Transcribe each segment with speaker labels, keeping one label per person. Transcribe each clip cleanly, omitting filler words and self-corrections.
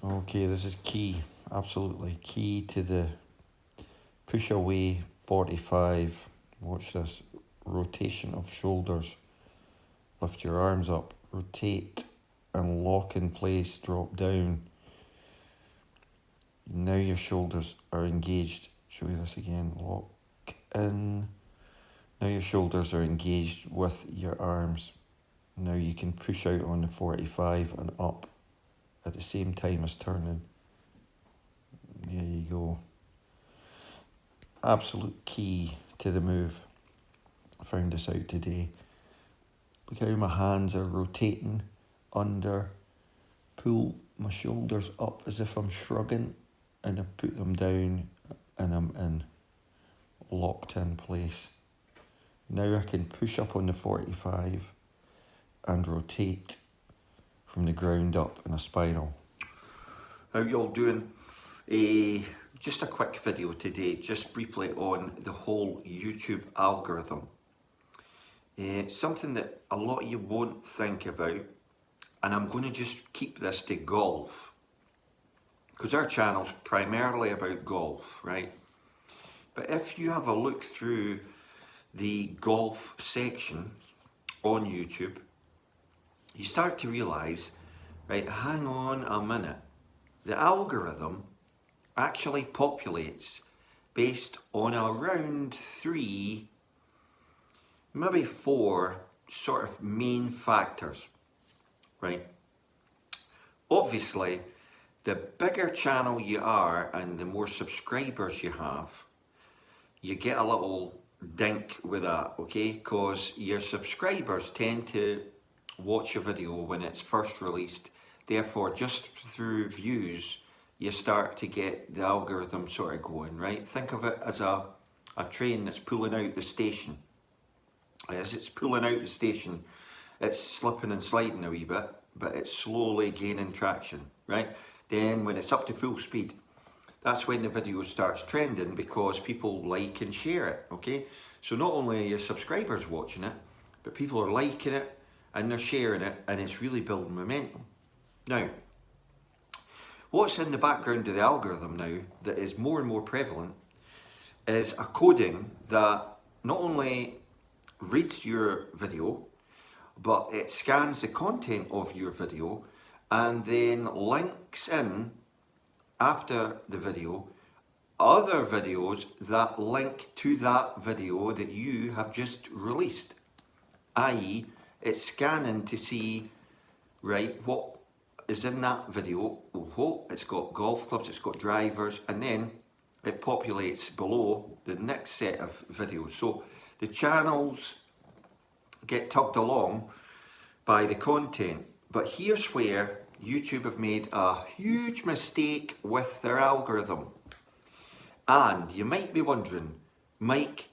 Speaker 1: Okay, this is key, absolutely key to the push away 45. Watch this rotation of shoulders. Lift your arms up, rotate and lock in place, drop down. Now your shoulders are engaged. Show you this again. Lock in. Now your shoulders are engaged with your arms. Now you can push out on the 45 and up at the same time as turning. There you go. Absolute key to the move. I found this out today. Look how my hands are rotating under. Pull my shoulders up as if I'm shrugging, and I put them down and I'm in. Locked in place. Now I can push up on the 45 and rotate from the ground up in a spiral. How y'all doing? Just a quick video today, just briefly on the whole YouTube algorithm. Something that a lot of you won't think about, and I'm going to just keep this to golf, because our channel's primarily about golf, right? But if you have a look through the golf section on YouTube, you start to realise, right, hang on a minute, the algorithm actually populates based on around 3, maybe 4 sort of main factors, right? Obviously, the bigger channel you are and the more subscribers you have, you get a little dink with that, okay? Because your subscribers tend to watch a video when it's first released. Therefore, just through views, you start to get the algorithm sort of going, right? Think of it as a train that's pulling out the station. As it's pulling out the station, it's slipping and sliding a wee bit, but it's slowly gaining traction, right? Then when it's up to full speed, that's when the video starts trending, because people like and share it, okay? So not only are your subscribers watching it, but people are liking it and they're sharing it, and it's really building momentum. Now, what's in the background of the algorithm now that is more and more prevalent is a coding that not only reads your video, but it scans the content of your video and then links in after the video other videos that link to that video that you have just released. I.e., it's scanning to see, right, what is in that video. Oh, it's got golf clubs, it's got drivers, and then it populates below the next set of videos. So the channels get tugged along by the content. But here's where YouTube have made a huge mistake with their algorithm. And you might be wondering, Mike,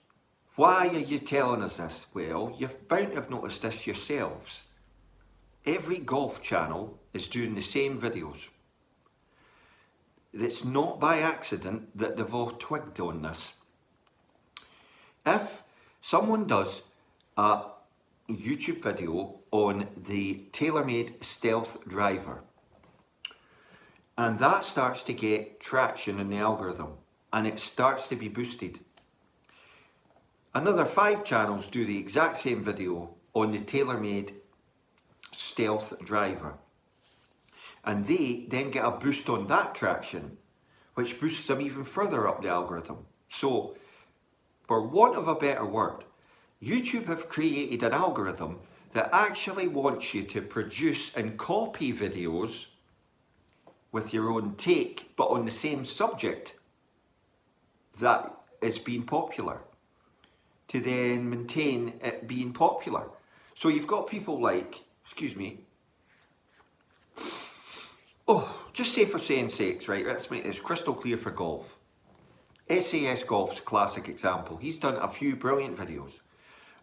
Speaker 1: why are you telling us this? Well, you're bound to have noticed this yourselves. Every golf channel is doing the same videos. It's not by accident that they've all twigged on this. If someone does a YouTube video on the TaylorMade Stealth driver, and that starts to get traction in the algorithm, and it starts to be boosted, another 5 channels do the exact same video on the TaylorMade Stealth driver, and they then get a boost on that traction, which boosts them even further up the algorithm. So, for want of a better word, YouTube have created an algorithm that actually wants you to produce and copy videos with your own take, but on the same subject that is being popular, to then maintain it being popular. So you've got people like, excuse me, just say for saying sakes, right, let's make this crystal clear for golf. SAS Golf's a classic example. He's done a few brilliant videos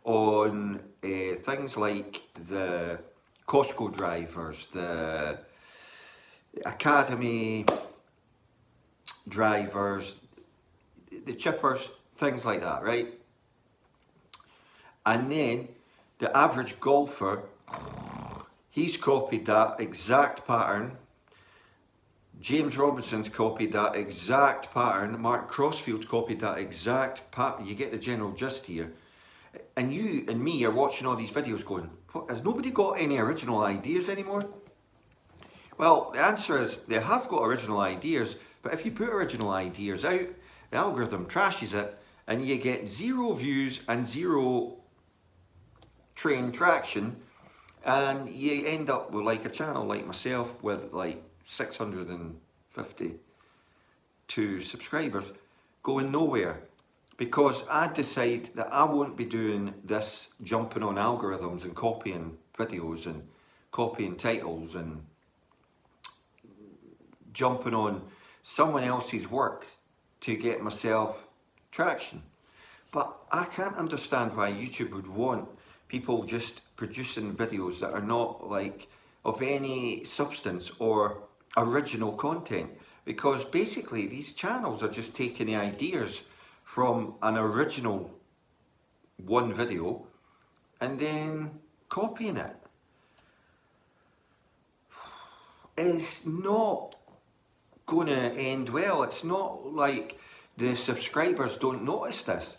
Speaker 1: on things like the Costco drivers, the Academy drivers, the chippers, things like that, right? And then the average golfer, he's copied that exact pattern, James Robinson's copied that exact pattern. Mark Crossfield's copied that exact pattern. You get the general gist here. And you and me are watching all these videos going, what, has nobody got any original ideas anymore? Well, the answer is they have got original ideas, but if you put original ideas out, the algorithm trashes it and you get 0 views and 0 traction, and you end up with like a channel like myself with like 652 subscribers going nowhere, because I decide that I won't be doing this jumping on algorithms and copying videos and copying titles and jumping on someone else's work to get myself traction. But I can't understand why YouTube would want people just producing videos that are not like of any substance or original content, because basically these channels are just taking the ideas from an original one video and then copying it. It's not going to end well. It's not like the subscribers don't notice this,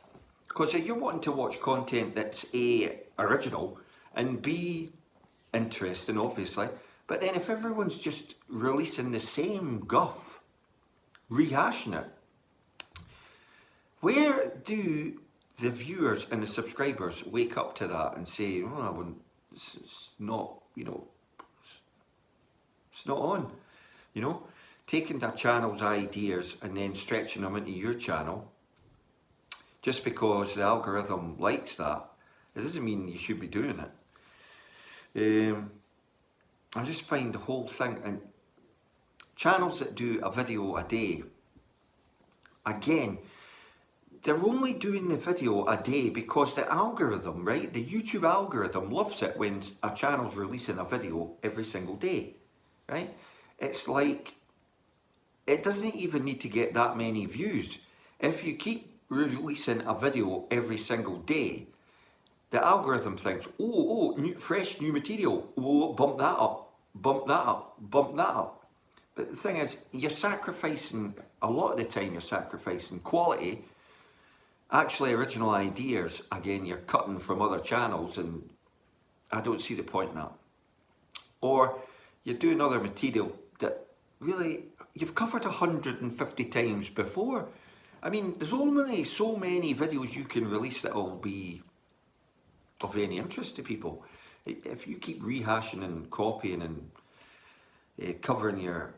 Speaker 1: because if you're wanting to watch content that's A, original, and B, interesting obviously, but then if everyone's just releasing the same guff, rehashing it, where do the viewers and the subscribers wake up to that and say, oh, I wouldn't, it's not, you know, it's not on, you know? Taking that channel's ideas and then stretching them into your channel, just because the algorithm likes that, it doesn't mean you should be doing it. I just find the whole thing, and channels that do a video a day, again, they're only doing the video a day because the algorithm, right? The YouTube algorithm loves it when a channel's releasing a video every single day, right? It's like, it doesn't even need to get that many views. If you keep releasing a video every single day, the algorithm thinks, fresh new material, oh, bump that up, bump that up, bump that up. But the thing is, you're sacrificing, a lot of the time you're sacrificing quality, actually original ideas, again, you're cutting from other channels, and I don't see the point in that. Or you're doing other material that really, you've covered 150 times before. I mean, there's only so many videos you can release that will be of any interest to people. If you keep rehashing and copying and covering your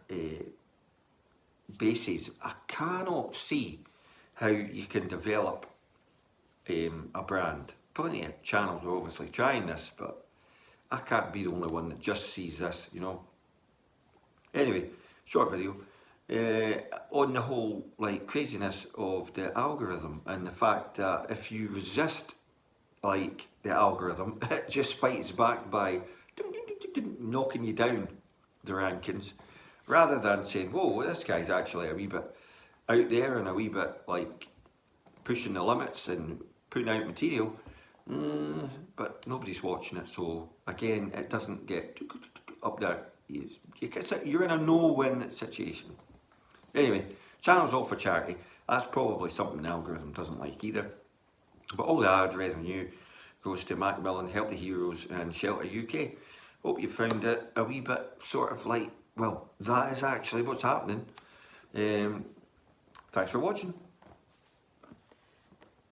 Speaker 1: bases, I cannot see how you can develop a brand. Plenty of channels are obviously trying this, but I can't be the only one that just sees this, you know. Anyway, short video on the whole like craziness of the algorithm, and the fact that if you resist like the algorithm, it just fights back by knocking you down the rankings, rather than saying, whoa, this guy's actually a wee bit out there and a wee bit like pushing the limits and putting out material, but nobody's watching it. So again, it doesn't get up there. You're in a no-win situation. Anyway, channel's all for charity. That's probably something the algorithm doesn't like either. But all the ad revenue goes to Macmillan, Help the Heroes and Shelter UK. Hope you found it a wee bit sort of like, well, that is actually what's happening. Thanks for watching.